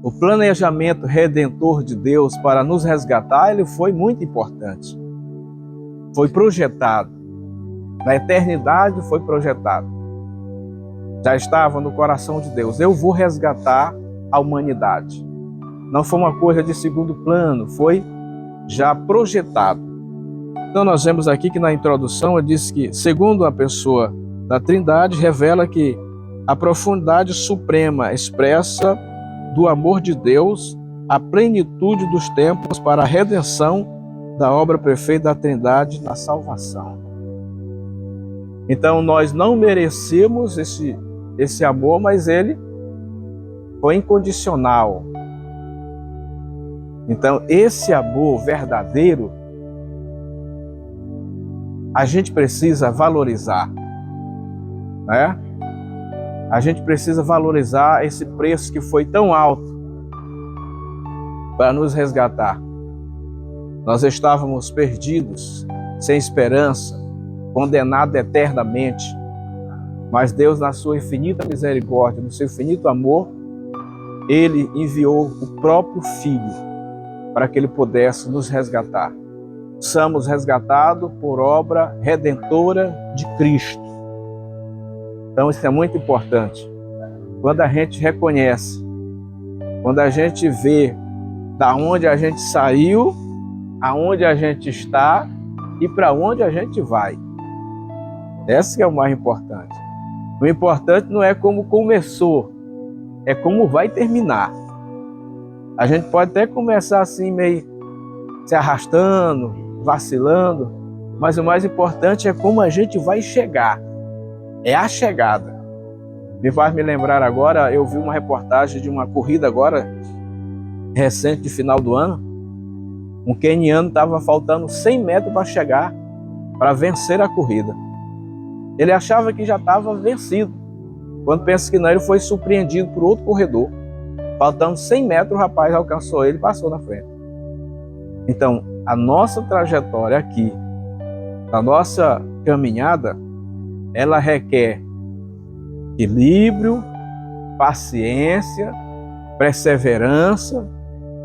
O planejamento redentor de Deus para nos resgatar, ele foi muito importante. Foi projetado. Na eternidade foi projetado. Já estava no coração de Deus. Eu vou resgatar a humanidade. Não foi uma coisa de segundo plano, foi já projetado. Então nós vemos aqui que na introdução ele diz que, segundo a pessoa da Trindade, revela que a profundidade suprema expressa do amor de Deus, a plenitude dos tempos para a redenção da obra perfeita da Trindade na salvação. Então nós não merecemos esse amor, mas ele foi incondicional. Então esse amor verdadeiro a gente precisa valorizar, né? A gente precisa valorizar esse preço que foi tão alto para nos resgatar. Nós estávamos perdidos, sem esperança, condenados eternamente. Mas Deus, na sua infinita misericórdia, no seu infinito amor, Ele enviou o próprio Filho para que Ele pudesse nos resgatar. Somos resgatados por obra redentora de Cristo. Então isso é muito importante. Quando a gente reconhece, quando a gente vê da onde a gente saiu, aonde a gente está e para onde a gente vai. Esse que é o mais importante. O importante não é como começou, é como vai terminar. A gente pode até começar assim meio se arrastando, vacilando, mas o mais importante é como a gente vai chegar. É a chegada. Me faz me lembrar agora, eu vi uma reportagem de uma corrida agora, recente, de final do ano. Um queniano estava faltando 100 metros para chegar, para vencer a corrida. Ele achava que já estava vencido. Quando pensa que não, ele foi surpreendido por outro corredor. Faltando 100 metros, o rapaz alcançou ele e passou na frente. Então, a nossa trajetória aqui, a nossa caminhada, ela requer equilíbrio, paciência, perseverança,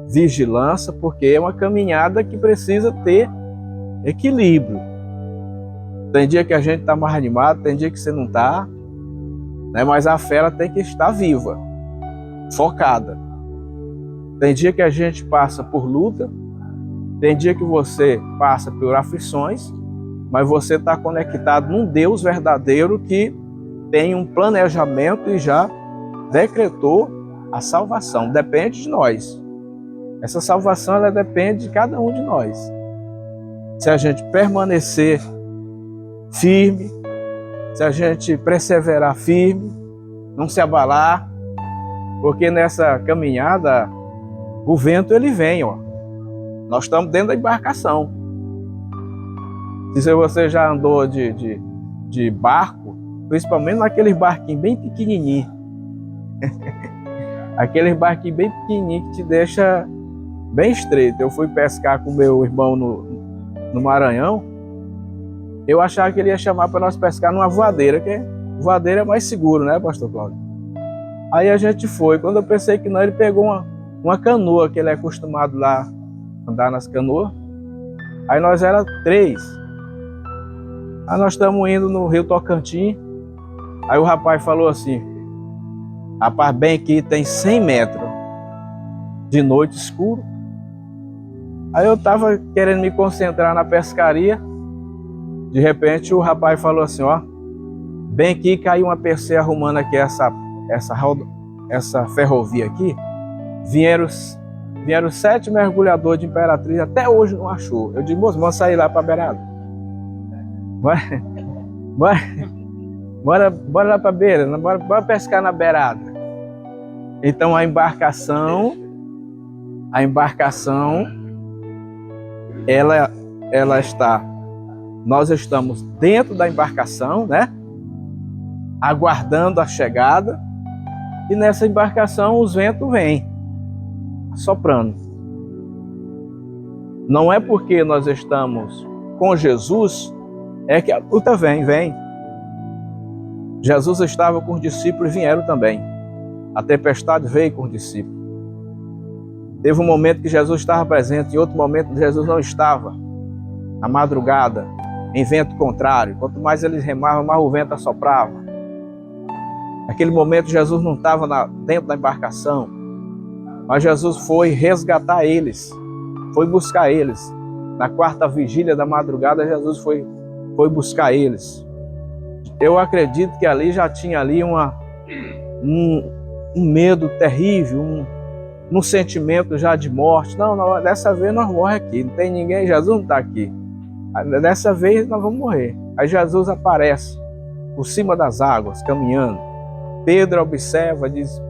vigilância, porque é uma caminhada que precisa ter equilíbrio. Tem dia que a gente está mais animado, tem dia que você não está, né? Mas a fé ela tem que estar viva, focada. Tem dia que a gente passa por luta, tem dia que você passa por aflições, mas você está conectado num Deus verdadeiro que tem um planejamento e já decretou a salvação. Depende de nós. Essa salvação ela depende de cada um de nós. Se a gente permanecer firme, se a gente perseverar firme, não se abalar, porque nessa caminhada o vento ele vem, ó. Nós estamos dentro da embarcação. Se você já andou de barco, principalmente naqueles barquinhos bem pequenininhos, aqueles barquinhos bem pequenininhos que te deixa bem estreito. Eu fui pescar com meu irmão no Maranhão. Eu achava que ele ia chamar para nós pescar numa voadeira, que voadeira é mais seguro, né, pastor Cláudio? Aí a gente foi. Quando eu pensei que não, ele pegou uma canoa, que ele é acostumado lá andar nas canoas. Aí nós era 3. Aí nós estamos indo no Rio Tocantins. Aí o rapaz falou assim: rapaz, bem aqui tem 100 metros de noite escuro. Aí eu estava querendo me concentrar na pescaria. De repente o rapaz falou assim: ó, bem aqui caiu uma PC arrumando aqui essa ferrovia aqui. Vieram 7 mergulhadores de Imperatriz, até hoje não achou. Eu disse: moço, vamos sair lá para a beirada. Bora lá para a beira, bora pescar na beirada. Então a embarcação, ela está, nós estamos dentro da embarcação, né? Aguardando a chegada, e nessa embarcação os ventos vêm soprando. Não é porque nós estamos com Jesus é que a luta vem. Jesus estava com os discípulos e vieram também. A tempestade veio com os discípulos. Teve um momento que Jesus estava presente, em outro momento Jesus não estava. Na madrugada, em vento contrário. Quanto mais eles remavam, mais o vento assoprava. Naquele momento Jesus não estava dentro da embarcação, mas Jesus foi resgatar eles, foi buscar eles. Na quarta vigília da madrugada, Jesus foi buscar eles. Eu acredito que ali já tinha ali um medo terrível, um sentimento já de morte. Não, dessa vez nós morremos aqui, não tem ninguém, Jesus não está aqui. Dessa vez nós vamos morrer. Aí Jesus aparece por cima das águas, caminhando. Pedro observa, diz,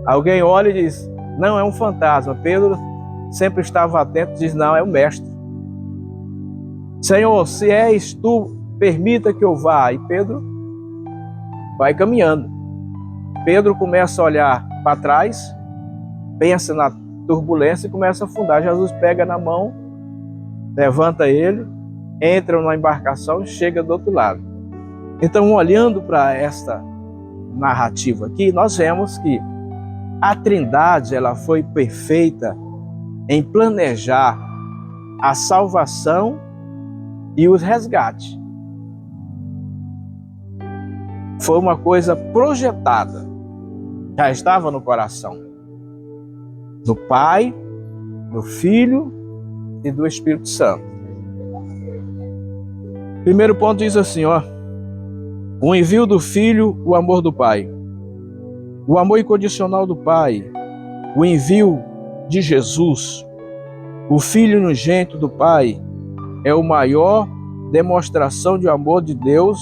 alguém olha e diz, não, é um fantasma. Pedro sempre estava atento, diz, não, é o mestre. Senhor, se és tu, permita que eu vá. E Pedro vai caminhando. Pedro começa a olhar para trás, pensa na turbulência e começa a afundar. Jesus pega na mão, levanta ele, entra na embarcação e chega do outro lado. Então, olhando para esta narrativa aqui, nós vemos que a Trindade ela foi perfeita em planejar a salvação e o resgate. Foi uma coisa projetada, já estava no coração do Pai, do Filho e do Espírito Santo. Primeiro ponto diz assim, o envio do Filho, o amor do Pai. O amor incondicional do Pai, o envio de Jesus, o Filho unigênito do Pai, é a maior demonstração de amor de Deus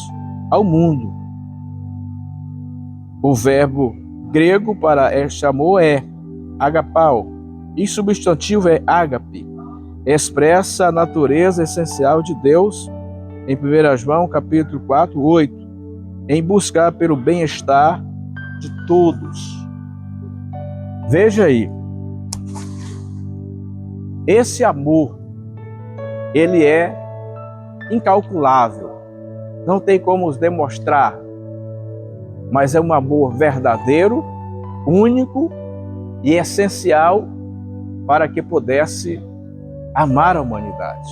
ao mundo. O verbo grego para este amor é agapao, e substantivo é ágape. Expressa a natureza essencial de Deus, em 1 João capítulo 4, 8, em buscar pelo bem-estar de todos. Veja aí, esse amor, ele é incalculável, não tem como os demonstrar, mas é um amor verdadeiro, único e essencial para que pudesse amar a humanidade.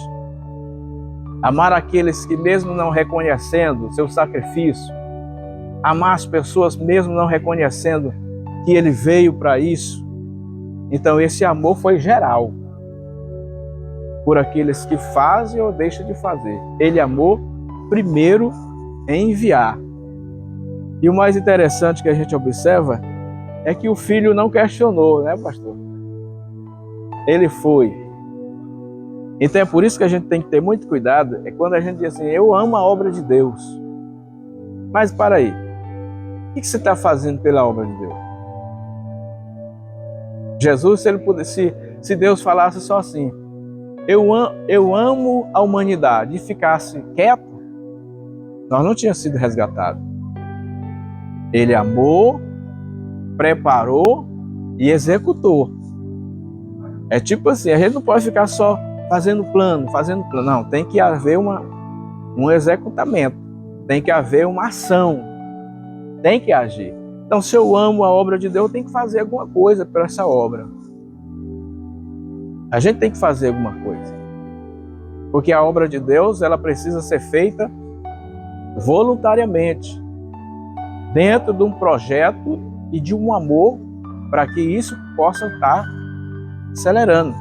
Amar aqueles que mesmo não reconhecendo seu sacrifício, amar as pessoas mesmo não reconhecendo que ele veio para isso. Então esse amor foi geral, por aqueles que fazem ou deixam de fazer. Ele amou primeiro em enviar. E o mais interessante que a gente observa é que o Filho não questionou, né, pastor? Ele foi. Então é por isso que a gente tem que ter muito cuidado, é quando a gente diz assim, eu amo a obra de Deus. Mas para aí, o que você está fazendo pela obra de Deus? Jesus, se ele pudesse, se Deus falasse só assim, eu amo a humanidade, e ficasse quieto, nós não tínhamos sido resgatados. Ele amou, preparou e executou. É tipo assim, a gente não pode ficar só fazendo plano. Não, tem que haver um executamento, tem que haver uma ação, tem que agir. Então, se eu amo a obra de Deus, eu tenho que fazer alguma coisa para essa obra. A gente tem que fazer alguma coisa. Porque a obra de Deus, ela precisa ser feita voluntariamente, dentro de um projeto e de um amor, para que isso possa estar acelerando.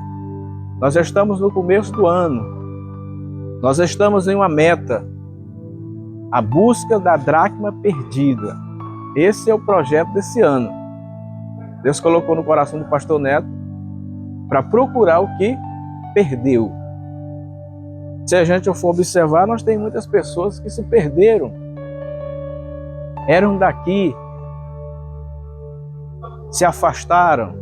Nós já estamos no começo do ano, nós estamos em uma meta, a busca da dracma perdida. Esse é o projeto desse ano. Deus colocou no coração do pastor Neto para procurar o que perdeu. Se a gente for observar, nós temos muitas pessoas que se perderam, eram daqui, se afastaram.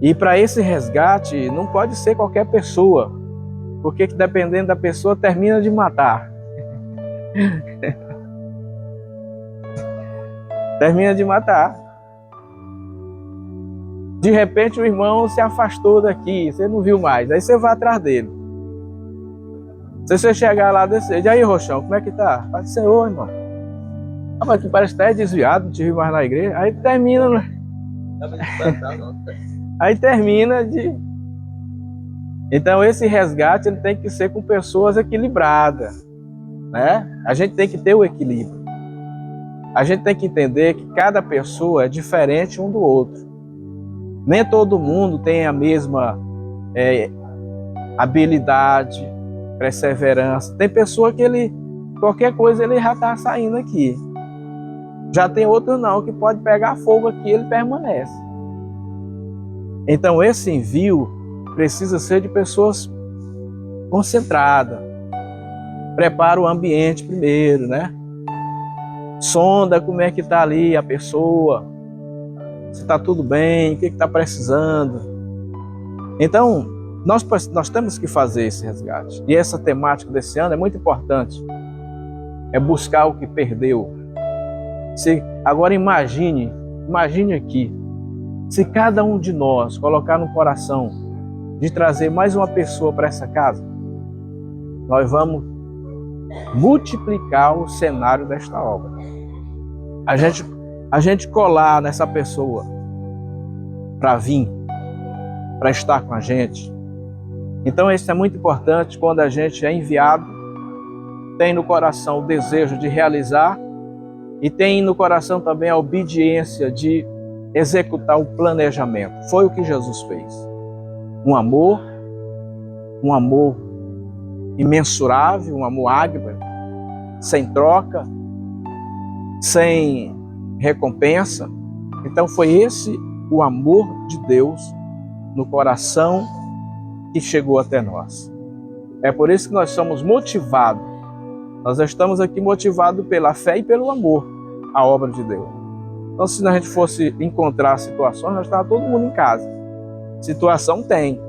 E para esse resgate não pode ser qualquer pessoa, porque dependendo da pessoa termina de matar. Termina de matar. De repente o irmão se afastou daqui, você não viu mais, aí você vai atrás dele. Se você chegar lá desse, e aí, Roxão, como é que tá? Fala, Senhor, irmão. Mas tu parece que tá desviado, não te vi mais na igreja. Aí termina, Aí termina de... Então esse resgate ele tem que ser com pessoas equilibradas, né? A gente tem que ter o equilíbrio. A gente tem que entender que cada pessoa é diferente um do outro. Nem todo mundo tem a mesma habilidade, perseverança. Tem pessoa que qualquer coisa ele já está saindo aqui. Já tem outro não, que pode pegar fogo aqui e ele permanece. Então esse envio precisa ser de pessoas concentradas. Prepara o ambiente primeiro, né? Sonda como é que está ali a pessoa, se está tudo bem, o que está precisando. Então, nós temos que fazer esse resgate. E essa temática desse ano é muito importante. É buscar o que perdeu. Agora imagine aqui, se cada um de nós colocar no coração de trazer mais uma pessoa para essa casa, nós vamos multiplicar o cenário desta obra. A gente colar nessa pessoa para vir, para estar com a gente. Então isso é muito importante. Quando a gente é enviado, tem no coração o desejo de realizar e tem no coração também a obediência de executar o planejamento. Foi o que Jesus fez. Um amor imensurável, um amor ágape, sem troca, sem recompensa. Então foi esse o amor de Deus no coração que chegou até nós. É por isso que nós somos motivados. Nós estamos aqui motivados pela fé e pelo amor à obra de Deus. Então se a gente fosse encontrar situações, nós estávamos todo mundo em casa. Situação tem.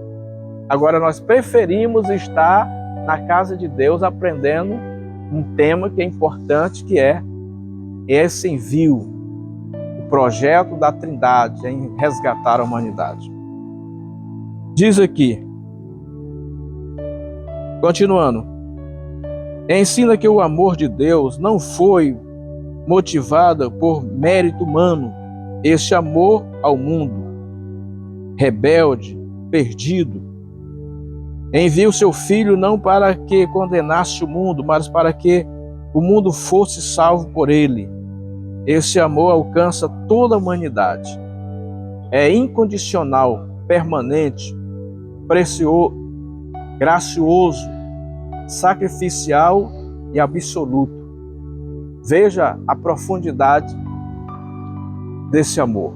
Agora nós preferimos estar na casa de Deus aprendendo um tema que é importante, que é esse envio, o projeto da Trindade em resgatar a humanidade. Diz aqui, continuando, ensina que o amor de Deus não foi motivado por mérito humano. Este amor ao mundo, rebelde, perdido, envia o seu Filho não para que condenasse o mundo, mas para que o mundo fosse salvo por ele. Esse amor alcança toda a humanidade. É incondicional, permanente, precioso, gracioso, sacrificial e absoluto. Veja a profundidade desse amor.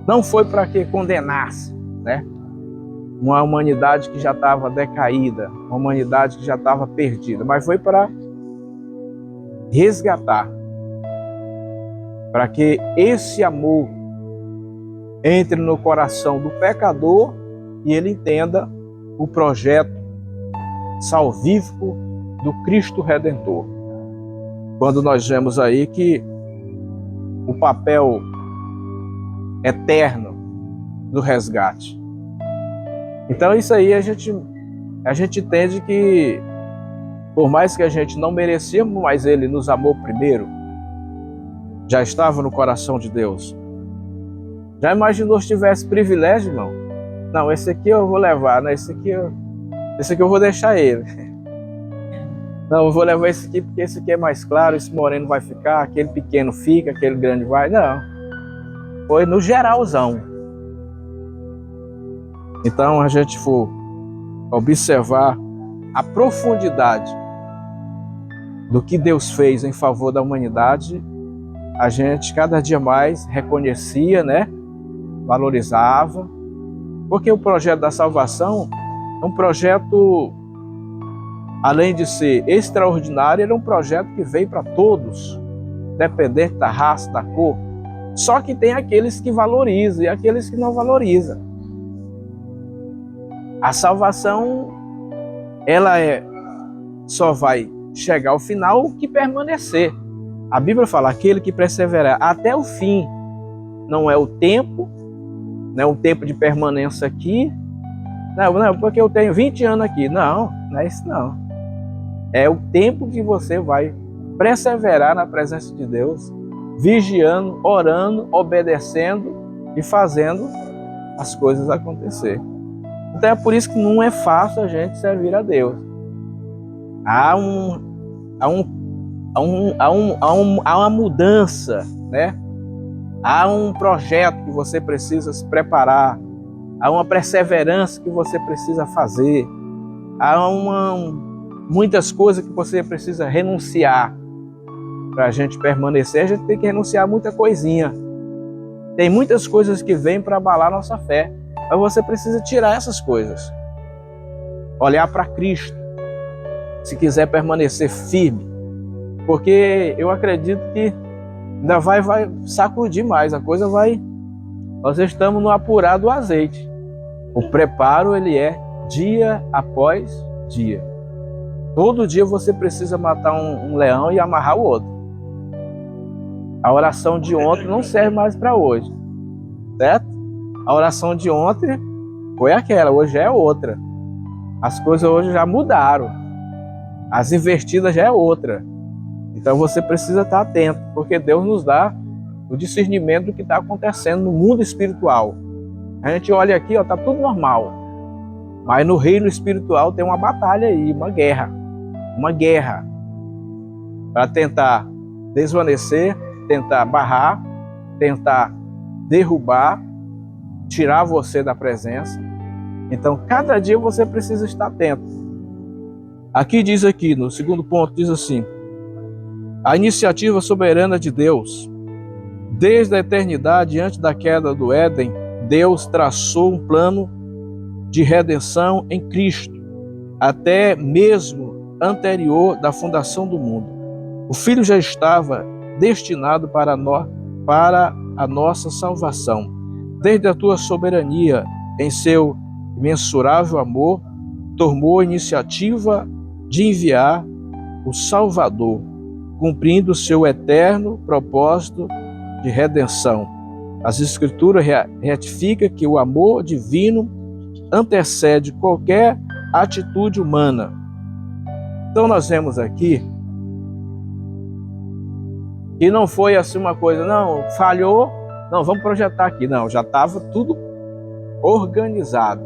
Não foi para que condenasse, né? Uma humanidade que já estava decaída, uma humanidade que já estava perdida, mas foi para resgatar, para que esse amor entre no coração do pecador e ele entenda o projeto salvífico do Cristo Redentor. Quando nós vemos aí que o papel eterno do resgate. Então isso aí a gente entende que, por mais que a gente não merecíamos, mas ele nos amou primeiro. Já estava no coração de Deus. Já imaginou se tivesse privilégio, irmão? Não, esse aqui eu vou levar, né? Esse aqui eu vou deixar ele. Não, eu vou levar esse aqui porque esse aqui é mais claro, esse moreno vai ficar, aquele pequeno fica, aquele grande vai. Não. Foi no geralzão. Então a gente for observar a profundidade do que Deus fez em favor da humanidade, a gente cada dia mais reconhecia, né? Valorizava, porque o projeto da salvação é um projeto, além de ser extraordinário, ele é um projeto que veio para todos, independente da raça, da cor. Só que tem aqueles que valorizam e aqueles que não valorizam. A salvação, ela só vai chegar ao final o que permanecer. A Bíblia fala, aquele que perseverar até o fim. Não é o tempo, não é o tempo de permanência aqui. Não, porque eu tenho 20 anos aqui. Não, não é isso não. É o tempo que você vai perseverar na presença de Deus, vigiando, orando, obedecendo e fazendo as coisas acontecer. Então é por isso que não é fácil a gente servir a Deus. Há uma mudança, né? Há um projeto que você precisa se preparar, há uma perseverança que você precisa fazer, há muitas coisas que você precisa renunciar para a gente permanecer. A gente tem que renunciar a muita coisinha. Tem muitas coisas que vêm para abalar a nossa fé, mas você precisa tirar essas coisas, olhar para Cristo, se quiser permanecer firme, porque eu acredito que ainda vai sacudir mais, a coisa vai... Nós estamos no apurar do azeite. O preparo, ele é dia após dia. Todo dia você precisa matar um leão e amarrar o outro. A oração de ontem não serve mais para hoje, certo? A oração de ontem foi aquela, hoje é outra. As coisas hoje já mudaram. As invertidas já é outra. Então você precisa estar atento, porque Deus nos dá o discernimento do que está acontecendo no mundo espiritual. A gente olha aqui, está tudo normal. Mas no reino espiritual tem uma batalha aí, uma guerra. Uma guerra para tentar desvanecer, tentar barrar, tentar derrubar, tirar você da presença. Então, cada dia você precisa estar atento. Aqui diz aqui, no segundo ponto, diz assim: a iniciativa soberana de Deus. Desde a eternidade, antes da queda do Éden, Deus traçou um plano de redenção em Cristo, até mesmo anterior da fundação do mundo. O Filho já estava destinado para a nossa salvação. Desde a tua soberania, em seu imensurável amor, tomou a iniciativa de enviar o Salvador, cumprindo seu eterno propósito de redenção. As Escrituras ratificam que o amor divino antecede qualquer atitude humana. Então nós vemos aqui que não foi assim uma coisa, não, falhou, não, vamos projetar aqui. Não, já estava tudo organizado,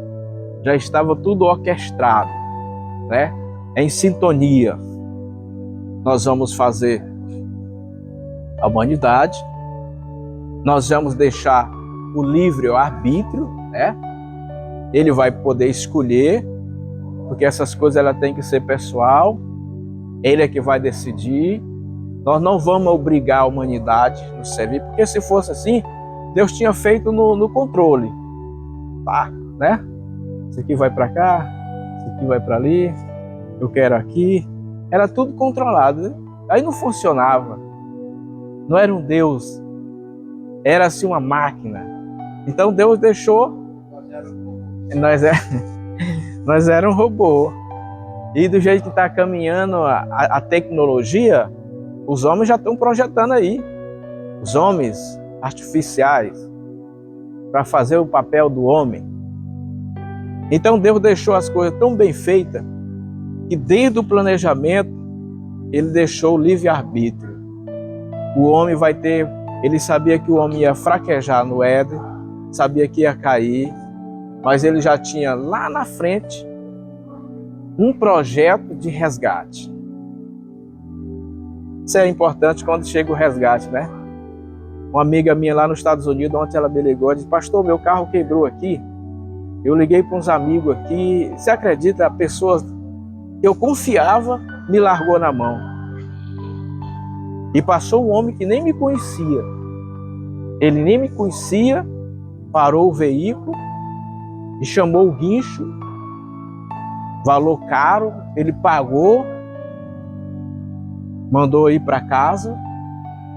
já estava tudo orquestrado, né? Em sintonia. Nós vamos fazer a humanidade, nós vamos deixar o livre-arbítrio, né? Ele vai poder escolher, porque essas coisas ela tem que ser pessoal, ele é que vai decidir. Nós não vamos obrigar a humanidade a nos servir, porque se fosse assim, Deus tinha feito no controle, tá, né? Isso aqui vai para cá, isso aqui vai para ali, eu quero aqui. Era tudo controlado, né? Aí não funcionava. Não era um Deus, era assim uma máquina. Então Deus deixou, nós era um robô. E do jeito que está caminhando a tecnologia, os homens já estão projetando aí, os homens artificiais, para fazer o papel do homem. Então Deus deixou as coisas tão bem feitas, que desde o planejamento, ele deixou o livre-arbítrio. O homem vai ter, ele sabia que o homem ia fraquejar no Éden, sabia que ia cair, mas ele já tinha lá na frente um projeto de resgate. Isso é importante quando chega o resgate, né? Uma amiga minha lá nos Estados Unidos, ontem ela me ligou e disse: pastor, meu carro quebrou aqui. Eu liguei para uns amigos aqui. Você acredita, a pessoa que eu confiava me largou na mão. E passou um homem que nem me conhecia. Ele nem me conhecia, parou o veículo e chamou o guincho, valor caro, ele pagou, mandou ir para casa.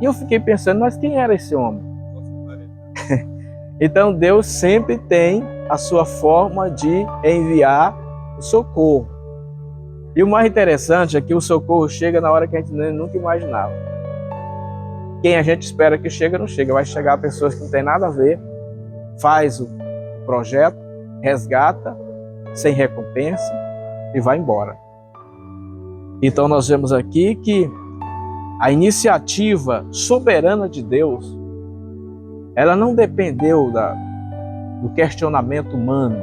E eu fiquei pensando, mas quem era esse homem? Então Deus sempre tem a sua forma de enviar o socorro. E o mais interessante é que o socorro chega na hora que a gente nunca imaginava. Quem a gente espera que chega, não chega. Vai chegar pessoas que não tem nada a ver, faz o projeto, resgata, sem recompensa e vai embora. Então nós vemos aqui que a iniciativa soberana de Deus, ela não dependeu do questionamento humano.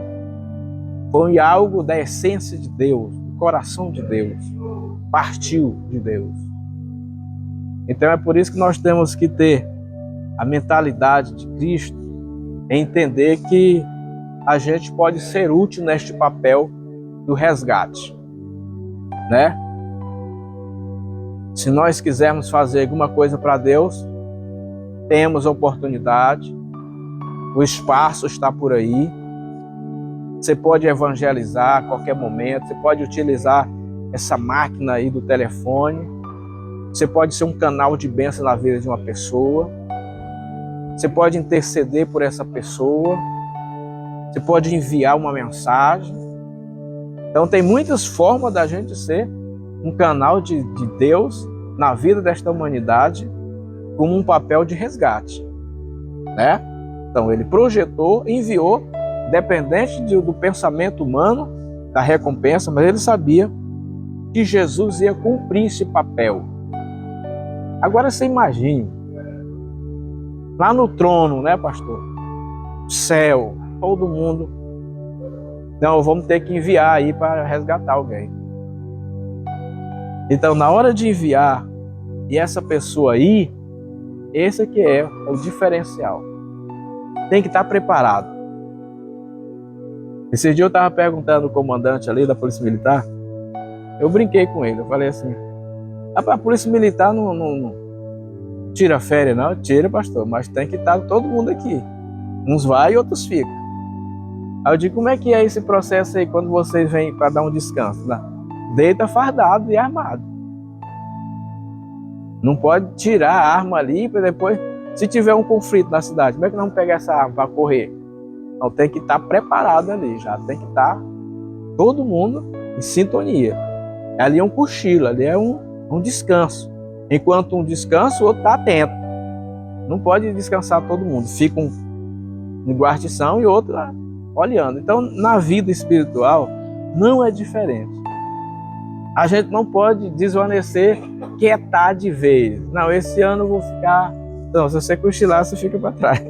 Foi algo da essência de Deus, do coração de Deus. Partiu de Deus. Então é por isso que nós temos que ter a mentalidade de Cristo, entender que a gente pode ser útil neste papel do resgate, né? Se nós quisermos fazer alguma coisa para Deus, temos a oportunidade, o espaço está por aí. Você pode evangelizar a qualquer momento, você pode utilizar essa máquina aí do telefone, você pode ser um canal de bênção na vida de uma pessoa, você pode interceder por essa pessoa, você pode enviar uma mensagem. Então tem muitas formas da gente ser um canal de Deus na vida desta humanidade como um papel de resgate, né? Então ele projetou, enviou, dependente do pensamento humano, da recompensa, mas ele sabia que Jesus ia cumprir esse papel. Agora você imagine, lá no trono, né, pastor? Céu, todo mundo. Não, vamos ter que enviar aí para resgatar alguém. Então, na hora de enviar, e essa pessoa aí, esse aqui é o diferencial. Tem que estar preparado. Esse dia eu estava perguntando ao comandante ali da Polícia Militar, eu brinquei com ele, eu falei assim, a Polícia Militar não tira férias não? Tira, pastor, mas tem que estar todo mundo aqui. Uns vai e outros ficam. Aí eu digo, como é que é esse processo aí quando vocês vêm para dar um descanso? Né? Deita fardado e armado. Não pode tirar a arma ali para depois, se tiver um conflito na cidade, como é que nós vamos pegar essa arma para correr? Então tem que estar preparado ali, já tem que estar todo mundo em sintonia. Ali é um cochilo, ali é um descanso. Enquanto um descansa, o outro está atento. Não pode descansar todo mundo. Fica um em guarnição e outro olhando. Então, na vida espiritual, não é diferente. A gente não pode desvanecer, quietar de vez. Não, esse ano eu vou ficar... Não, se você cochilar, você fica para trás.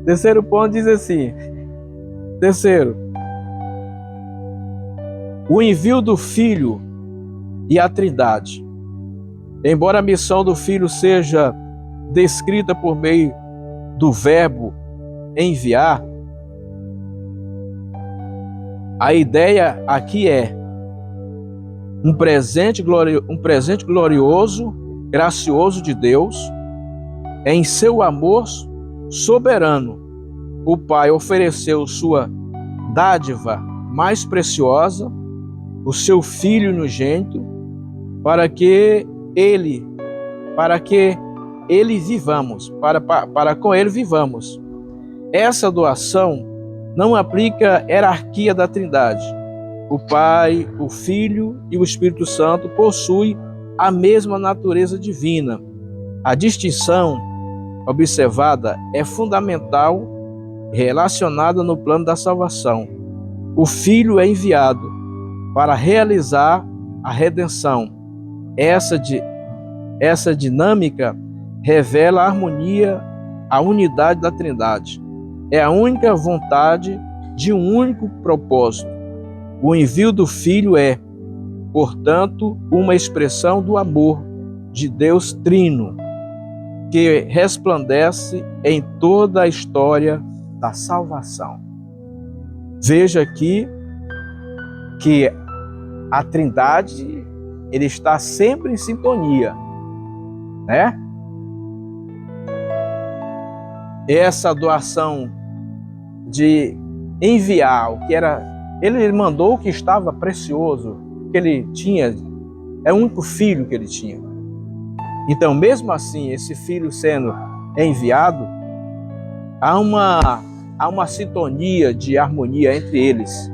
Terceiro ponto diz assim. Terceiro, o envio do Filho e a Trindade. Embora a missão do Filho seja descrita por meio do verbo enviar, a ideia aqui é um presente glorioso, gracioso de Deus, em seu amor soberano. O Pai ofereceu sua dádiva mais preciosa, o seu Filho unigênito, para que com ele vivamos. Essa doação não aplica hierarquia da Trindade. O Pai, o Filho e o Espírito Santo possuem a mesma natureza divina. A distinção observada é fundamental, relacionada no plano da salvação. O Filho é enviado para realizar a redenção. Essa dinâmica revela a harmonia, a unidade da Trindade. É a única vontade de um único propósito. O envio do Filho é, portanto, uma expressão do amor de Deus Trino, que resplandece em toda a história da salvação. Veja aqui que a Trindade, ele está sempre em sintonia, né? Essa doação de enviar o que era, ele mandou o que estava precioso, que ele tinha, é o único filho que ele tinha. Então, mesmo assim, esse filho sendo enviado, há uma sintonia de harmonia entre eles.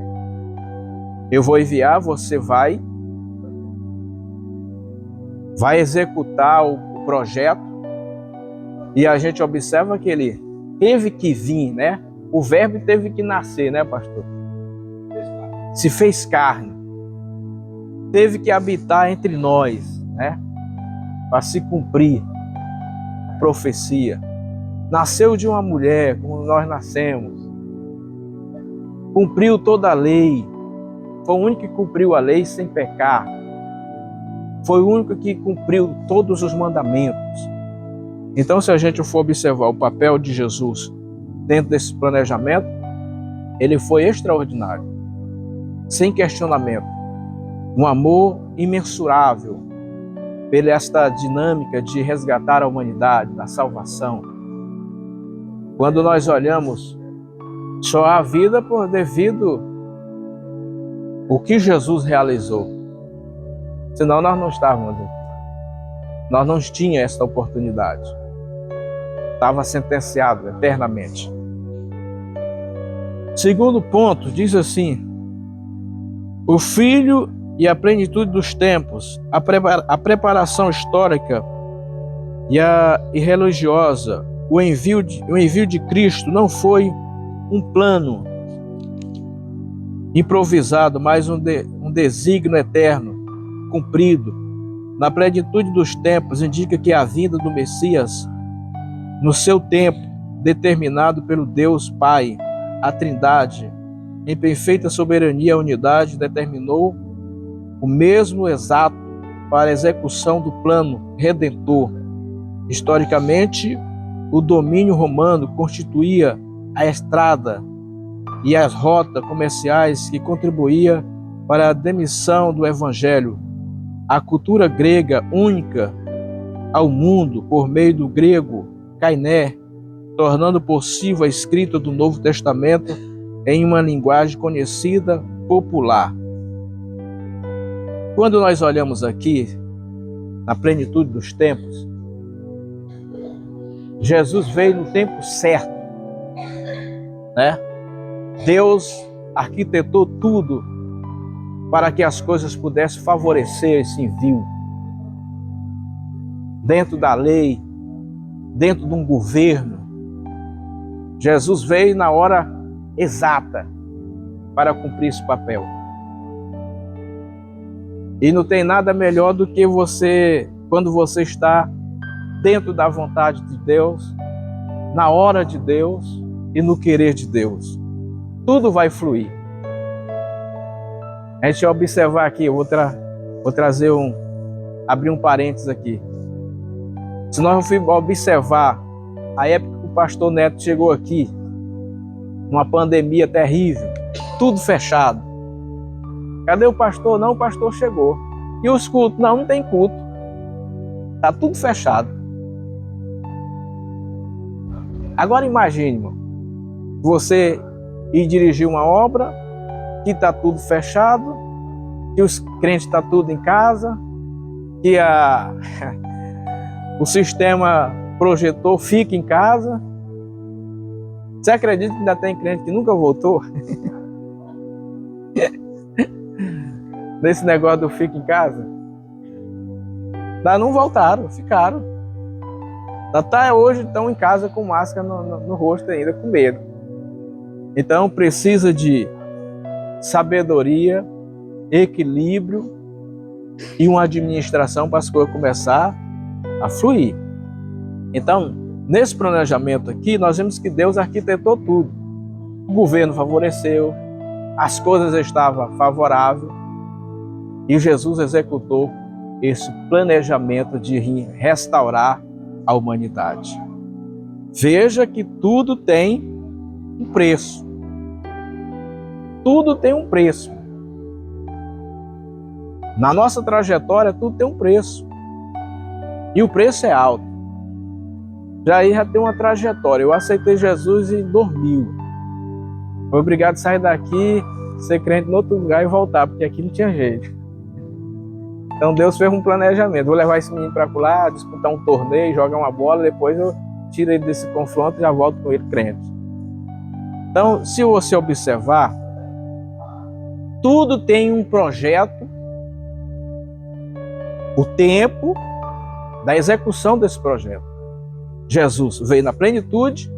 Eu vou enviar, você vai executar o projeto, e a gente observa que ele teve que vir, né? O verbo teve que nascer, né, pastor? Se fez carne. Teve que habitar entre nós, né? Para se cumprir a profecia. nasceu de uma mulher, como nós nascemos, cumpriu toda a lei, foi o único que cumpriu a lei sem pecar, foi o único que cumpriu todos os mandamentos. Então, se a gente for observar o papel de Jesus dentro desse planejamento, ele foi extraordinário, sem questionamento, um amor imensurável pela esta dinâmica de resgatar a humanidade, da salvação. Quando nós olhamos, só há vida por devido o que Jesus realizou. Senão nós não estávamos aqui. Nós não tínhamos esta oportunidade. Estava sentenciado eternamente. Segundo ponto, diz assim: o Filho e a plenitude dos tempos, a preparação histórica e religiosa, o envio de Cristo não foi um plano improvisado, mas um desígnio eterno, cumprido. Na plenitude dos tempos, indica que a vinda do Messias, no seu tempo, determinado pelo Deus Pai, a Trindade, em perfeita soberania e unidade, determinou o mesmo exato para a execução do plano redentor. Historicamente, o domínio romano constituía a estrada e as rotas comerciais que contribuía para a demissão do Evangelho. A cultura grega única ao mundo por meio do grego Kainé, tornando possível a escrita do Novo Testamento em uma linguagem conhecida, popular. Quando nós olhamos aqui, na plenitude dos tempos, Jesus veio no tempo certo, né? Deus arquitetou tudo para que as coisas pudessem favorecer esse envio. Dentro da lei, dentro de um governo, Jesus veio na hora exata para cumprir esse papel. E não tem nada melhor do que você, quando você está dentro da vontade de Deus, na hora de Deus e no querer de Deus. Tudo vai fluir. A gente vai observar aqui, eu vou trazer abrir um parênteses aqui. Se nós observar a época que o pastor Neto chegou aqui, uma pandemia terrível, tudo fechado. Cadê o pastor? Não, o pastor chegou. E os cultos? Não tem culto. Está tudo fechado. Agora imagine, irmão, você ir dirigir uma obra que está tudo fechado, que os crentes estão tudo em casa, que o sistema projetor fica em casa. Você acredita que ainda tem crente que nunca voltou? Nesse negócio do fica em casa? Não voltaram, ficaram. Até hoje estão em casa com máscara no rosto ainda, com medo. Então precisa de sabedoria, equilíbrio e uma administração para as coisas começar a fluir. Então, nesse planejamento aqui, nós vemos que Deus arquitetou tudo. O governo favoreceu, as coisas estavam favoráveis e Jesus executou esse planejamento de restaurar a humanidade. Veja que tudo tem um preço. Tudo tem um preço. Na nossa trajetória, tudo tem um preço. E o preço é alto. Já tem uma trajetória. Eu aceitei Jesus em 2000. Foi obrigado a sair daqui, ser crente em outro lugar e voltar, porque aqui não tinha jeito. Então Deus fez um planejamento. Vou levar esse menino para lá, disputar um torneio, jogar uma bola, depois eu tiro ele desse confronto e já volto com ele crente. Então, se você observar, tudo tem um projeto, o tempo da execução desse projeto. Jesus veio na plenitude,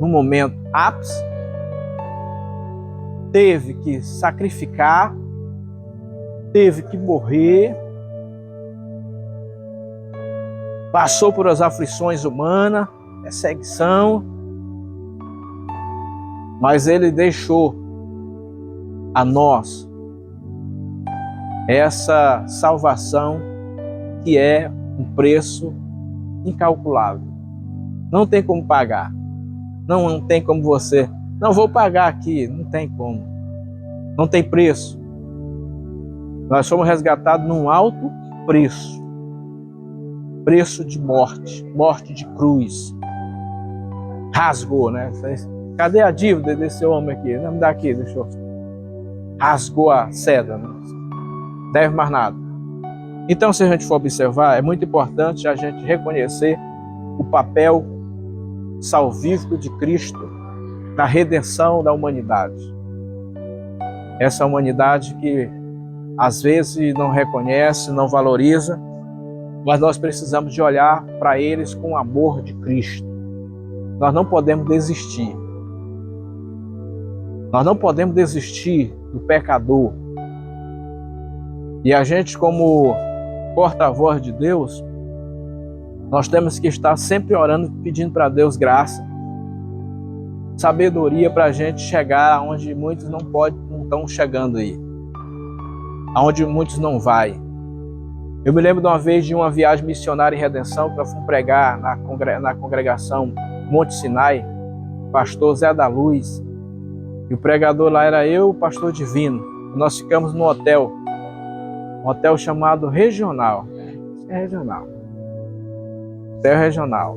no momento ápice, teve que sacrificar, teve que morrer, passou por as aflições humanas, perseguição, mas Ele deixou a nós essa salvação que é um preço incalculável. Não tem como pagar. Não tem como você, não vou pagar aqui, não tem como. Não tem preço. Nós somos resgatados num alto preço. Preço de morte, morte de cruz. Rasgou, né? Cadê a dívida desse homem aqui? Não, me dá aqui, deixa eu... Rasgou a seda, né? Não deve mais nada. Então, se a gente for observar, é muito importante a gente reconhecer o papel salvífico de Cristo na redenção da humanidade. Essa humanidade que às vezes não reconhece, não valoriza, mas nós precisamos de olhar para eles com o amor de Cristo. Nós não podemos desistir. Nós não podemos desistir do pecador. E a gente, como porta-voz de Deus, nós temos que estar sempre orando, pedindo para Deus graça, sabedoria para a gente chegar aonde muitos não estão chegando aí, aonde muitos não vai. Eu me lembro de uma vez de uma viagem missionária em redenção, que eu fui pregar na congregação Monte Sinai, pastor Zé da Luz, e o pregador lá era eu, o pastor Divino. Nós ficamos num hotel, um hotel chamado Regional. É Regional. Hotel Regional.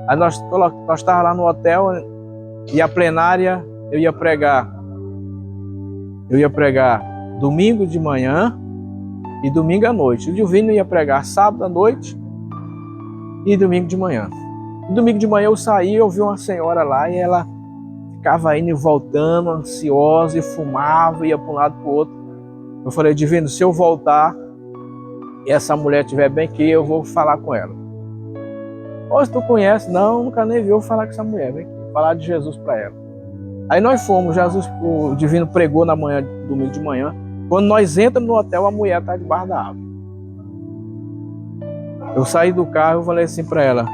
Aí nós estávamos lá no hotel e a plenária eu ia pregar. Eu ia pregar domingo de manhã e domingo à noite. O Divino ia pregar sábado à noite e domingo de manhã. E domingo de manhã eu saí e eu vi uma senhora lá e ela ficava indo e voltando, ansiosa, e fumava, ia para um lado para o outro. Eu falei, Divino, se eu voltar e essa mulher estiver bem aqui, eu vou falar com ela. Ou se tu conhece, não, nunca nem viu falar com essa mulher, vem aqui, falar de Jesus para ela. Aí nós fomos, o Divino pregou na manhã, domingo de manhã. Quando nós entramos no hotel, a mulher está debaixo da árvore. Eu saí do carro e falei assim para ela,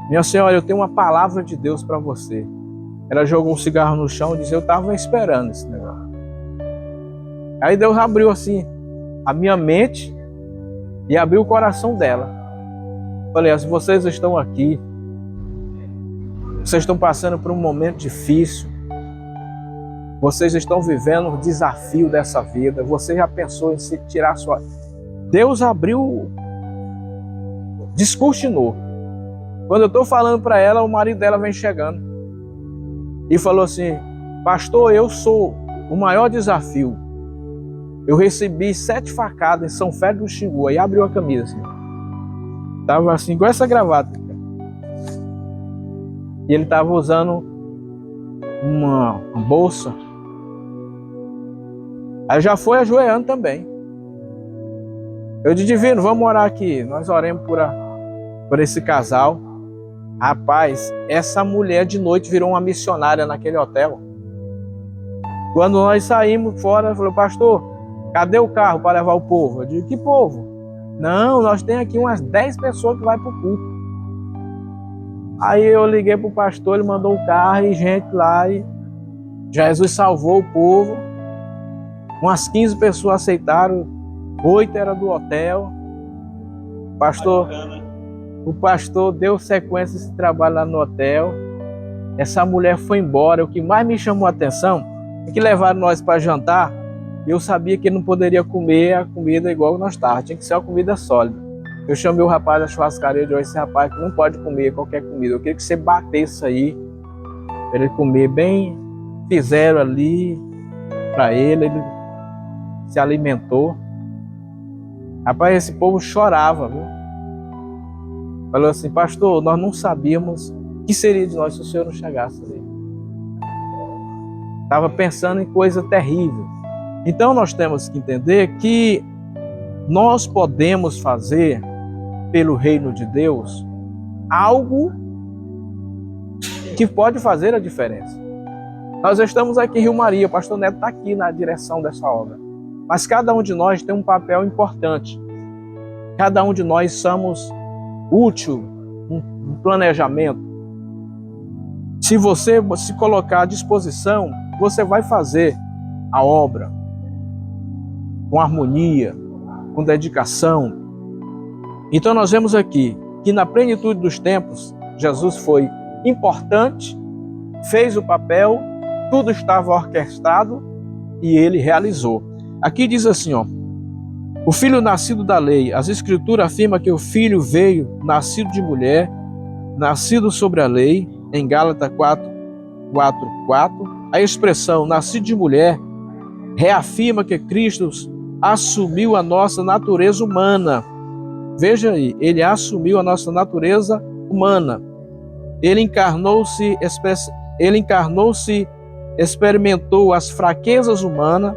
minha senhora, eu tenho uma palavra de Deus para você. Ela jogou um cigarro no chão e disse, eu estava esperando esse negócio. Aí Deus abriu assim a minha mente e abriu o coração dela. Falei, se vocês estão aqui, vocês estão passando por um momento difícil, vocês estão vivendo o desafio dessa vida, você já pensou em se tirar sua... Deus abriu, descortinou. Quando eu estou falando para ela, o marido dela vem chegando e falou assim, pastor, eu sou o maior desafio. Eu recebi 7 facadas em São Félix do Xingu. Aí abriu a camisa assim. Tava assim, com essa gravata. E ele tava usando uma bolsa. Aí já foi ajoelhando também. Eu disse, Divino, vamos orar aqui. Nós oremos por esse casal. Rapaz, essa mulher de noite virou uma missionária naquele hotel. Quando nós saímos fora, ela falou, pastor, cadê o carro para levar o povo? Eu digo, que povo? Não, nós temos aqui umas 10 pessoas que vai para o culto. Aí eu liguei para o pastor, ele mandou o carro e gente lá. E Jesus salvou o povo. Umas 15 pessoas aceitaram, 8 eram do hotel. O pastor deu sequência a esse trabalho lá no hotel. Essa mulher foi embora. O que mais me chamou a atenção é que levaram nós para jantar. Eu sabia que ele não poderia comer a comida igual nós estávamos, tinha que ser uma comida sólida. Eu chamei o rapaz da churrascaria de hoje, esse rapaz que não pode comer qualquer comida. Eu queria que você batesse aí, para ele comer bem. Fizeram ali para ele se alimentou. Rapaz, esse povo chorava, viu? Falou assim, pastor, nós não sabíamos o que seria de nós se o senhor não chegasse ali. Estava pensando em coisa terrível. Então nós temos que entender que nós podemos fazer pelo reino de Deus algo que pode fazer a diferença. Nós estamos aqui em Rio Maria, o pastor Neto está aqui na direção dessa obra. Mas cada um de nós tem um papel importante. Cada um de nós somos útil no planejamento. Se você se colocar à disposição, você vai fazer a obra com harmonia, com dedicação. Então nós vemos aqui que na plenitude dos tempos, Jesus foi importante, fez o papel, tudo estava orquestrado e ele realizou. Aqui diz assim, ó, o filho nascido da lei, as escrituras afirmam que o filho veio nascido de mulher, nascido sobre a lei, em Gálatas 4:4. A expressão nascido de mulher reafirma que Cristo assumiu a nossa natureza humana. Veja aí, ele assumiu a nossa natureza humana. Ele encarnou-se, experimentou as fraquezas humanas,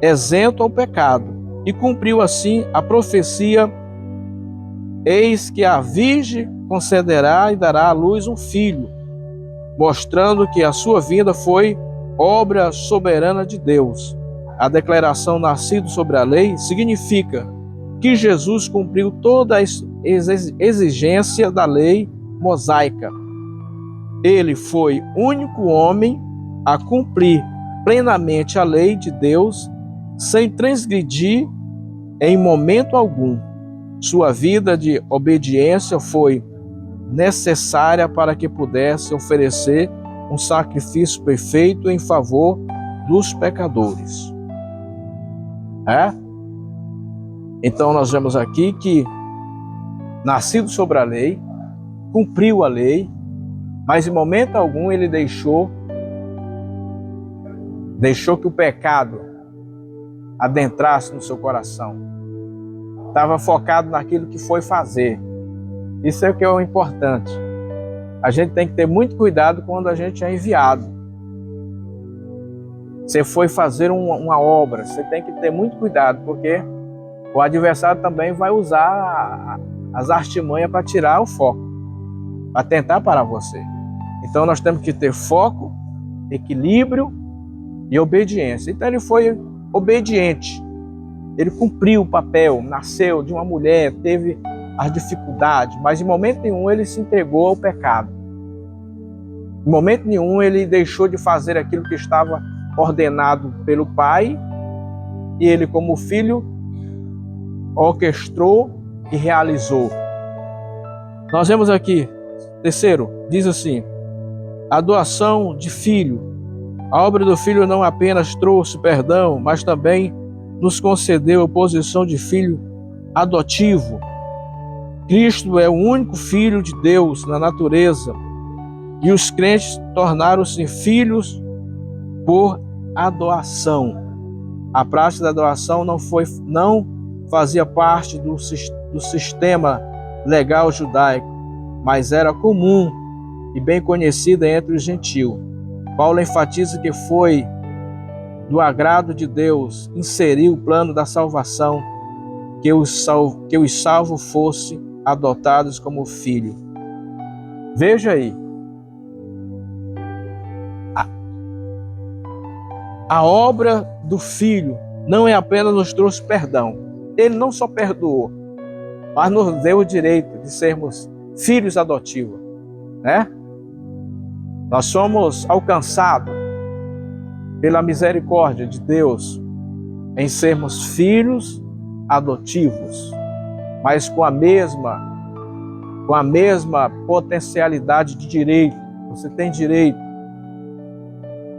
isento ao pecado, e cumpriu assim a profecia: eis que a virgem concederá e dará à luz um filho, mostrando que a sua vinda foi obra soberana de Deus. A declaração nascido sobre a lei significa que Jesus cumpriu toda a exigência da lei mosaica. Ele foi o único homem a cumprir plenamente a lei de Deus sem transgredir em momento algum. Sua vida de obediência foi necessária para que pudesse oferecer um sacrifício perfeito em favor dos pecadores. Então nós vemos aqui que nascido sobre a lei, cumpriu a lei, mas em momento algum ele deixou que o pecado adentrasse no seu coração. Estava focado naquilo que foi fazer. Isso é o que é o importante. A gente tem que ter muito cuidado quando a gente é enviado. Você foi fazer uma obra, você tem que ter muito cuidado, porque o adversário também vai usar as artimanhas para tirar o foco, para tentar parar você. Então nós temos que ter foco, equilíbrio e obediência. Então ele foi obediente, ele cumpriu o papel, nasceu de uma mulher, teve as dificuldades, mas em momento nenhum ele se entregou ao pecado. Em momento nenhum ele deixou de fazer aquilo que estava ordenado pelo Pai, e ele, como filho, orquestrou e realizou. Nós vemos aqui, terceiro, diz assim, a doação de filho. A obra do filho não apenas trouxe perdão, mas também nos concedeu a posição de filho adotivo. Cristo é o único filho de Deus na natureza, e os crentes tornaram-se filhos por adoção. A prática da doação não fazia parte do sistema legal judaico, mas era comum e bem conhecida entre os gentios. Paulo enfatiza que foi do agrado de Deus inserir o plano da salvação, que os salvos fossem adotados como filho. Veja aí, a obra do Filho não é apenas nos trouxe perdão. Ele não só perdoou, mas nos deu o direito de sermos filhos adotivos, né? Nós somos alcançados pela misericórdia de Deus em sermos filhos adotivos, mas com a mesma potencialidade de direito. Você tem direito.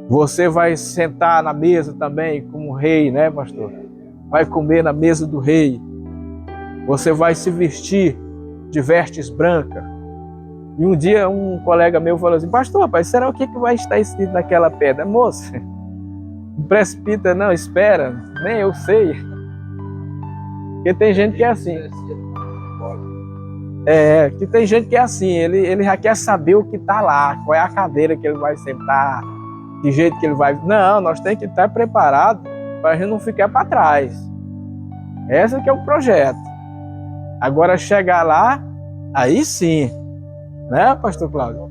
Você vai sentar na mesa também como rei, né, pastor? Vai comer na mesa do rei. Você vai se vestir de vestes brancas. E um dia um colega meu falou assim, pastor, rapaz, será o que vai estar escrito naquela pedra? Moça, não precipita não, espera, nem eu sei. Porque tem gente que é assim. Que tem gente que é assim, ele já quer saber o que está lá, qual é a cadeira que ele vai sentar, de jeito que ele vai... Não, nós temos que estar preparados para a gente não ficar para trás. Esse que é o projeto. Agora chegar lá, aí sim, né, pastor Cláudio?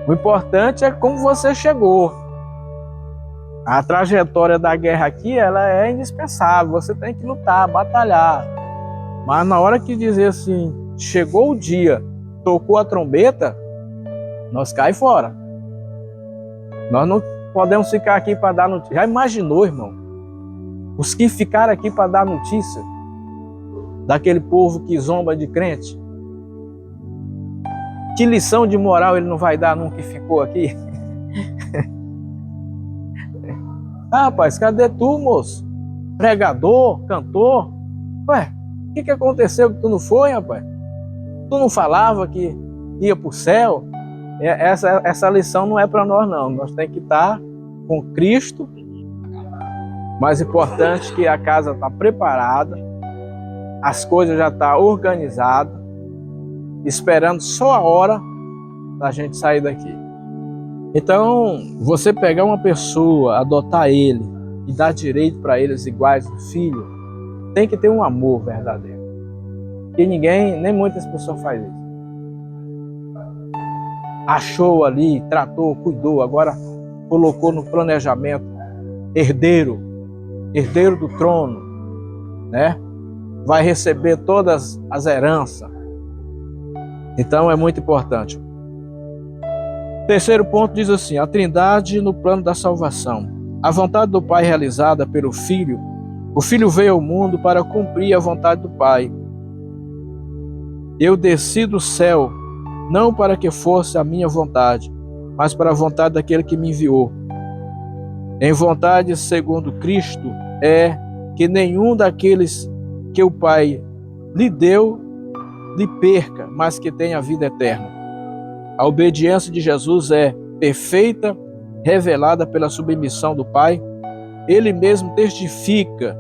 O importante é como você chegou. A trajetória da guerra aqui, ela é indispensável. Você tem que lutar, batalhar. Mas na hora que dizer assim, chegou o dia, tocou a trombeta, nós cai fora. Nós não podemos ficar aqui para dar notícia. Já imaginou, irmão? Os que ficaram aqui para dar notícia daquele povo que zomba de crente? Que lição de moral ele não vai dar num que ficou aqui? Ah, rapaz, cadê tu, moço? Pregador, cantor? Ué, o que aconteceu que tu não foi, rapaz? Tu não falava que ia para o céu? Essa lição não é para nós, não. Nós temos que estar com Cristo. Mais importante que a casa está preparada, as coisas já estão organizadas, esperando só a hora da gente sair daqui. Então, você pegar uma pessoa, adotar ele e dar direito para eles iguais do filho, tem que ter um amor verdadeiro. E nem muitas pessoas fazem isso. Achou ali, tratou, cuidou, agora colocou no planejamento herdeiro do trono, né? Vai receber todas as heranças. Então é muito importante. Terceiro ponto diz assim: a Trindade no plano da salvação. A vontade do Pai realizada pelo Filho. O Filho veio ao mundo para cumprir a vontade do Pai. Eu desci do céu, não para que fosse a minha vontade, mas para a vontade daquele que me enviou. Em vontade segundo Cristo é que nenhum daqueles que o Pai lhe deu lhe perca, mas que tenha vida eterna. A obediência de Jesus é perfeita, revelada pela submissão do Pai. Ele mesmo testifica,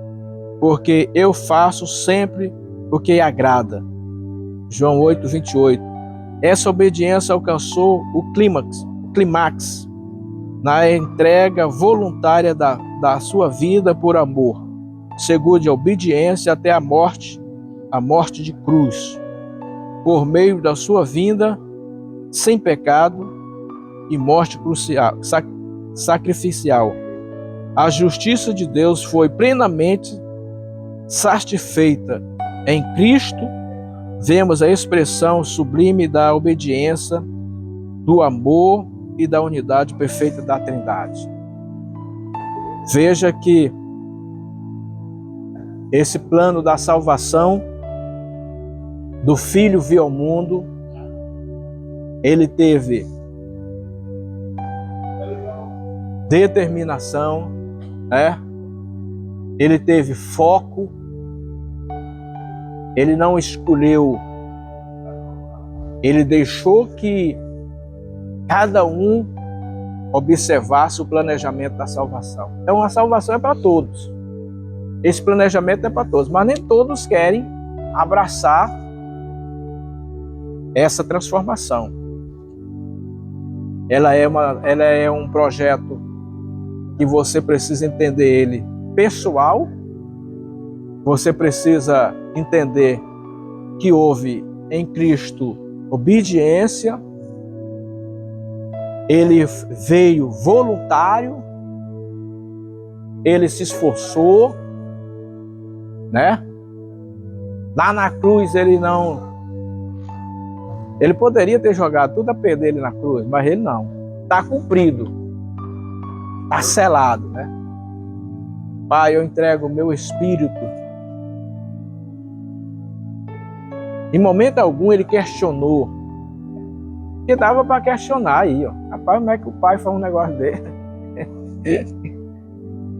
porque eu faço sempre o que agrada. João 8:28. Essa obediência alcançou o clímax na entrega voluntária da sua vida por amor, segundo a obediência até a morte de cruz, por meio da sua vinda sem pecado e morte crucial, sacrificial. A justiça de Deus foi plenamente satisfeita em Cristo. Vemos a expressão sublime da obediência, do amor e da unidade perfeita da Trindade. Veja que esse plano da salvação do Filho vir ao mundo, ele teve determinação, né? Ele teve foco, ele não escolheu, ele deixou que cada um observasse o planejamento da salvação. Então a salvação é para todos. Esse planejamento é para todos, mas nem todos querem abraçar essa transformação. Ela é um projeto que você precisa entender ele pessoal. Você precisa entender que houve em Cristo obediência. Ele veio voluntário, ele se esforçou, né? Lá na cruz ele poderia ter jogado tudo a perder ele na cruz, mas ele não. Está cumprido, está selado, né? Pai, eu entrego o meu espírito. Em momento algum ele questionou. Que dava para questionar aí, ó. Rapaz, como é que o pai faz um negócio dele?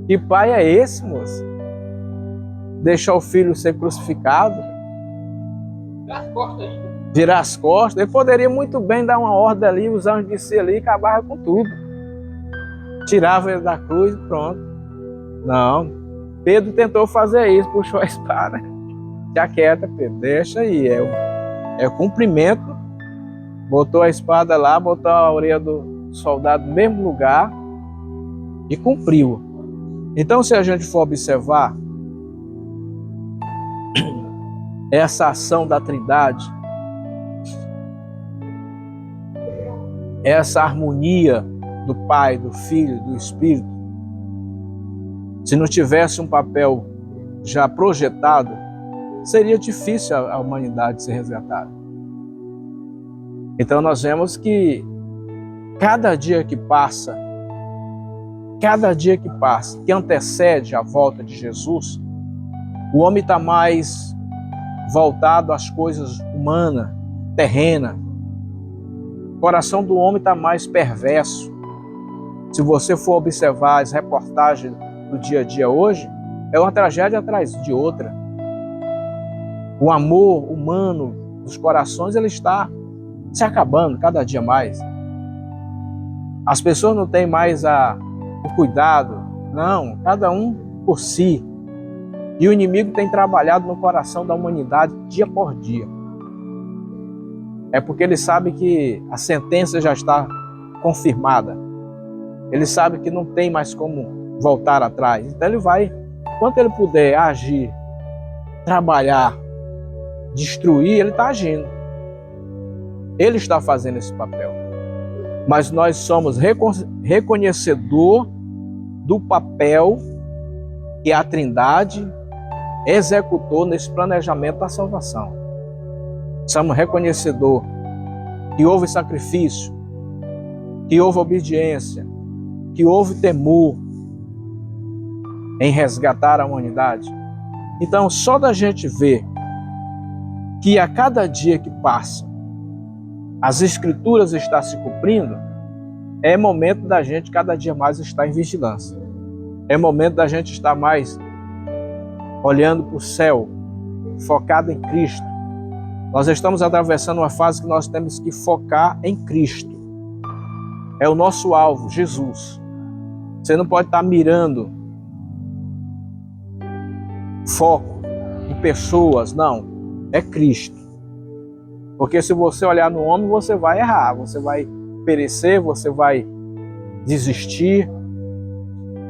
Que pai é esse, moço? Deixar o filho ser crucificado? Virar as costas. Ele poderia muito bem dar uma ordem ali, os anjos desciam ali e acabava com tudo. Tirava ele da cruz e pronto. Não. Pedro tentou fazer isso, puxou a espada. Se aquieta, Pedro. Deixa aí. É o cumprimento. Botou a espada lá, botou a orelha do soldado no mesmo lugar e cumpriu. Então, se a gente for observar essa ação da Trindade, essa harmonia do Pai, do Filho, do Espírito, se não tivesse um papel já projetado, seria difícil a humanidade ser resgatada. Então nós vemos que cada dia que passa cada dia que passa, que antecede a volta de Jesus, o homem está mais voltado às coisas humanas, terrenas. O coração do homem está mais perverso. Se você for observar as reportagens do dia a dia hoje, é uma tragédia atrás de outra. O amor humano dos corações, ele está se acabando cada dia mais. As pessoas não têm mais o cuidado, não, cada um por si. E o inimigo tem trabalhado no coração da humanidade dia por dia. É porque ele sabe que a sentença já está confirmada. Ele sabe que não tem mais como voltar atrás. Então ele vai, quanto ele puder agir, trabalhar, destruir, ele está agindo. Ele está fazendo esse papel. Mas nós somos reconhecedor do papel que a Trindade executou nesse planejamento da salvação. Somos reconhecedor que houve sacrifício, que houve obediência, que houve temor em resgatar a humanidade. Então, só da gente ver que a cada dia que passa, as Escrituras estão se cumprindo, é momento da gente cada dia mais estar em vigilância. É momento da gente estar mais olhando para o céu, focado em Cristo. Nós estamos atravessando uma fase que nós temos que focar em Cristo. É o nosso alvo, Jesus. Você não pode estar mirando foco em pessoas, não. É Cristo. Porque se você olhar no homem, você vai errar, você vai perecer, você vai desistir.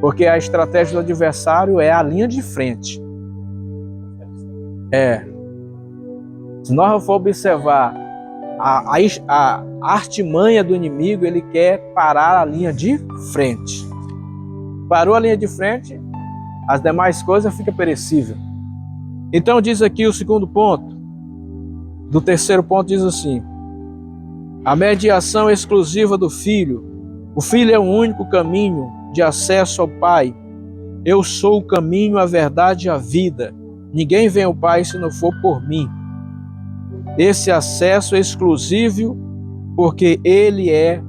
Porque a estratégia do adversário é a linha de frente. Se nós for observar a artimanha do inimigo, ele quer parar a linha de frente. Parou a linha de frente, as demais coisas ficam perecíveis. Então diz aqui o segundo ponto. Do terceiro ponto diz assim: a mediação exclusiva do Filho. O Filho é o único caminho de acesso ao Pai. Eu sou o caminho, a verdade e a vida. Ninguém vem ao Pai se não for por mim. Esse acesso é exclusivo porque ele é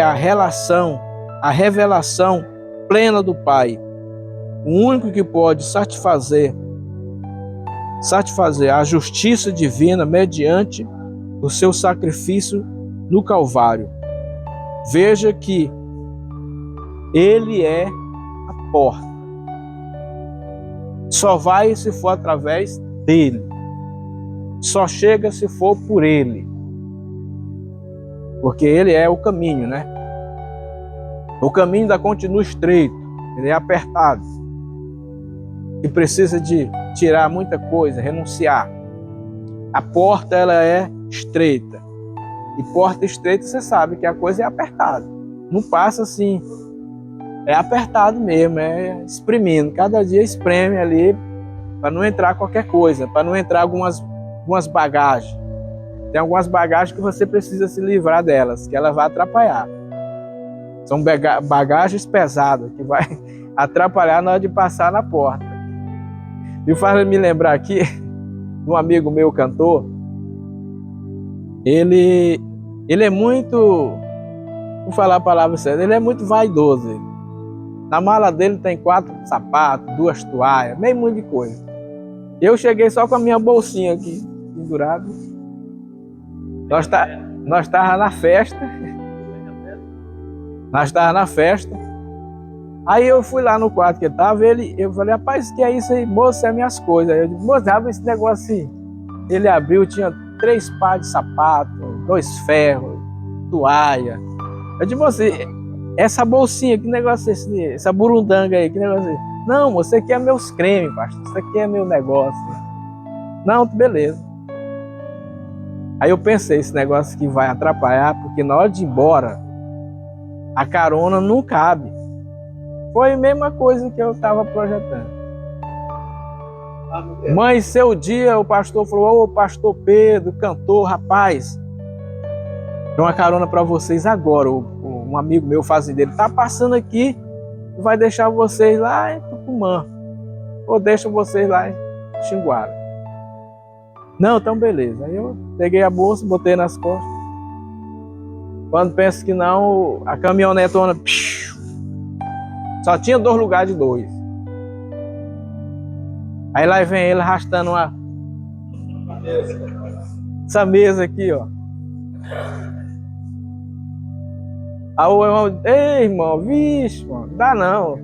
a relação, a revelação plena do Pai. O único que pode satisfazer a justiça divina mediante o seu sacrifício no Calvário. Veja que ele é a porta. Só vai se for através dele. Só chega se for por ele. Porque ele é o caminho, né? O caminho ainda continua estreito, ele é apertado. E precisa de tirar muita coisa, renunciar. A porta, ela é estreita. E porta estreita, você sabe que a coisa é apertada. Não passa assim. É apertado mesmo, é exprimindo. Cada dia espreme ali para não entrar qualquer coisa, para não entrar algumas bagagens. Tem algumas bagagens que você precisa se livrar delas, que ela vai atrapalhar. São bagagens pesadas, que vai atrapalhar na hora de passar na porta. Me faz me lembrar aqui de um amigo meu, cantor. Ele é muito, vou falar a palavra certa, ele é muito vaidoso. Na mala dele tem 4 sapatos, 2 toalhas, meio monte de coisa. Eu cheguei só com a minha bolsinha aqui, pendurada. Nós estávamos na festa. Aí eu fui lá no quarto que ele estava, eu falei, rapaz, que é isso aí? Moço, é minhas coisas. Eu disse, moço, abre esse negócio assim. Ele abriu, tinha 3 pares de sapato, 2 ferros, toalha. Eu disse, moço, essa bolsinha, que negócio é esse? Essa burundanga aí, que negócio é esse? Não, moço, isso aqui é meus cremes, pastor. Isso aqui é meu negócio. Não, beleza. Aí eu pensei, esse negócio que vai atrapalhar, porque na hora de ir embora, a carona não cabe. Foi a mesma coisa que eu estava projetando. Mas seu dia, o pastor falou, ô pastor Pedro, cantor, rapaz, tem uma carona para vocês agora. O um amigo meu fazendeiro, está passando aqui, vai deixar vocês lá em Tucumã, ou deixa vocês lá em Xinguara. Não, então beleza. Aí eu peguei a bolsa, botei nas costas. Quando penso que não, a caminhonetona só tinha 2 lugares de 2. Aí lá vem ele arrastando essa mesa aqui, ó. Aí o irmão, ei, irmão, vixe, mano, dá não.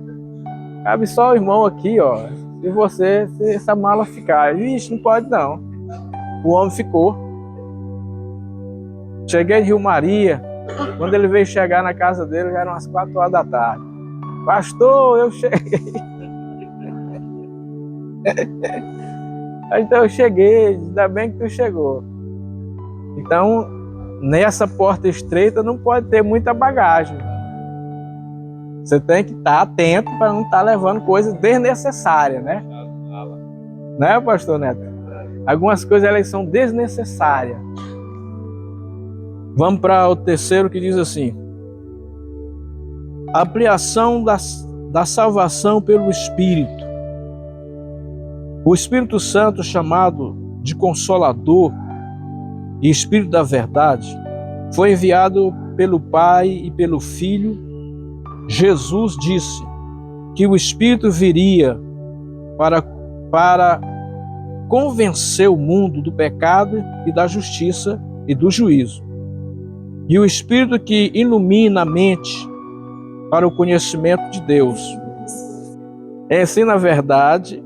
Cabe só o irmão aqui, ó. Se essa mala ficar, vixe, não pode não. O homem ficou. Cheguei de Rio Maria. Quando ele veio chegar na casa dele, já eram umas 4 horas da tarde. Pastor, eu cheguei. Então eu cheguei, ainda bem que tu chegou. Então, nessa porta estreita não pode ter muita bagagem. Você tem que estar atento para não estar levando coisas desnecessárias, né? Né, pastor Neto? Algumas coisas elas são desnecessárias. Vamos para o terceiro que diz assim: ampliação da salvação pelo Espírito. O Espírito Santo, chamado de Consolador e Espírito da Verdade, foi enviado pelo Pai e pelo Filho. Jesus disse que o Espírito viria para convencer o mundo do pecado e da justiça e do juízo. E o Espírito que ilumina a mente para o conhecimento de Deus. Ensina a verdade,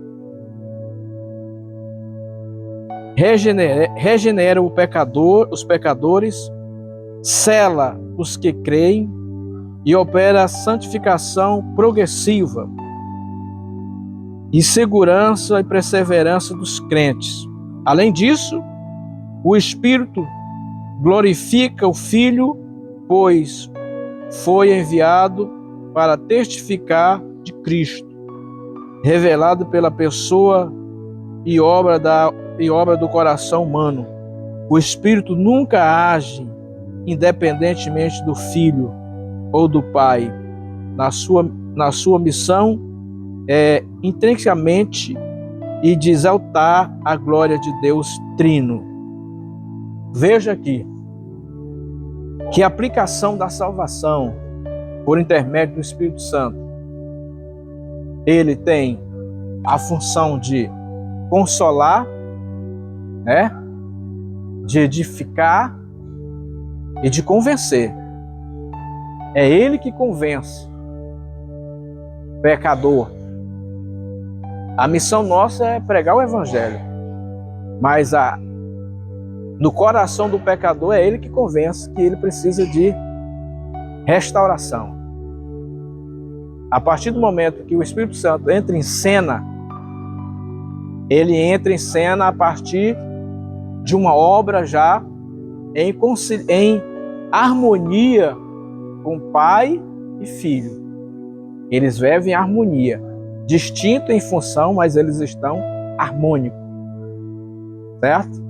regenera os pecadores, sela os que creem e opera a santificação progressiva e segurança e perseverança dos crentes. Além disso, o Espírito glorifica o Filho, pois foi enviado para testificar de Cristo, revelado pela pessoa e obra do coração humano. O Espírito nunca age independentemente do Filho ou do Pai. Na sua missão é intrinsecamente e de exaltar a glória de Deus Trino. Veja aqui que a aplicação da salvação por intermédio do Espírito Santo, ele tem a função de consolar, né? De edificar e de convencer. É ele que convence o pecador. A missão nossa é pregar o Evangelho, mas no coração do pecador é ele que convence que ele precisa de restauração. A partir do momento que o Espírito Santo entra em cena, ele entra em cena a partir de uma obra já em harmonia com Pai e Filho. Eles vivem em harmonia, distinto em função, mas eles estão harmônicos, certo?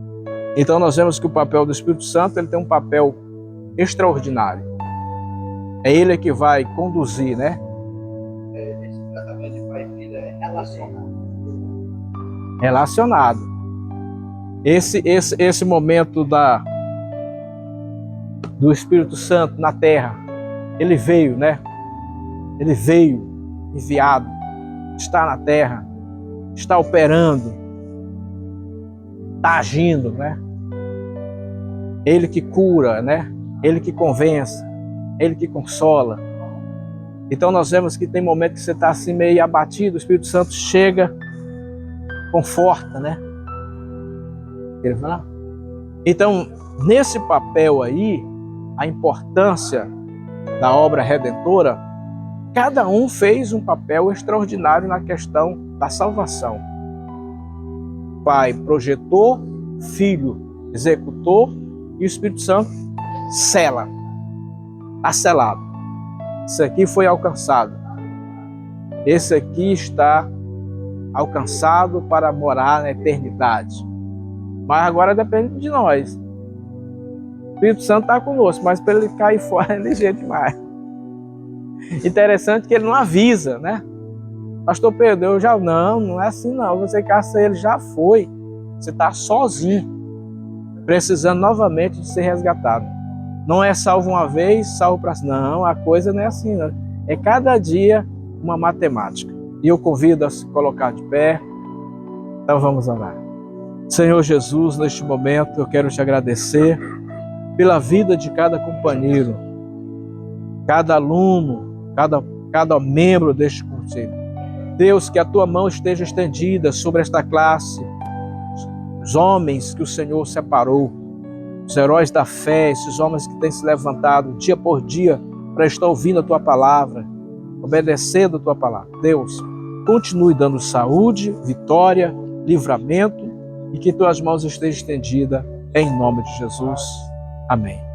Então nós vemos que o papel do Espírito Santo, ele tem um papel extraordinário. É ele que vai conduzir, né? Esse tratamento de pai e filho é relacionado. Relacionado. Esse momento do Espírito Santo na terra, ele veio, né? Ele veio enviado, está na terra, está operando, está agindo, né? Ele que cura, né? Ele que convence, ele que consola. Então nós vemos que tem momentos que você está assim meio abatido, o Espírito Santo chega, conforta, né? Ele fala. Então, nesse papel aí, a importância da obra redentora, cada um fez um papel extraordinário na questão da salvação. O Pai projetou, Filho executou e o Espírito Santo sela. Está selado. Isso aqui foi alcançado. Esse aqui está alcançado para morar na eternidade. Mas agora depende de nós. O Espírito Santo está conosco, mas para ele cair fora é ligeiro demais. Interessante que ele não avisa, né? Pastor Pedro, eu já... Não é assim não. Você caça ele, já foi. Você está sozinho, precisando novamente de ser resgatado. Não é salvo uma vez, salvo para... Não, a coisa não é assim, não. É cada dia uma matemática. E eu convido a se colocar de pé. Então vamos orar. Senhor Jesus, neste momento eu quero te agradecer pela vida de cada companheiro, cada aluno, cada membro deste conselho. Deus, que a tua mão esteja estendida sobre esta classe, os homens que o Senhor separou, os heróis da fé, esses homens que têm se levantado dia por dia para estar ouvindo a tua palavra, obedecendo a tua palavra. Deus, continue dando saúde, vitória, livramento e que tuas mãos estejam estendidas em nome de Jesus. Amém.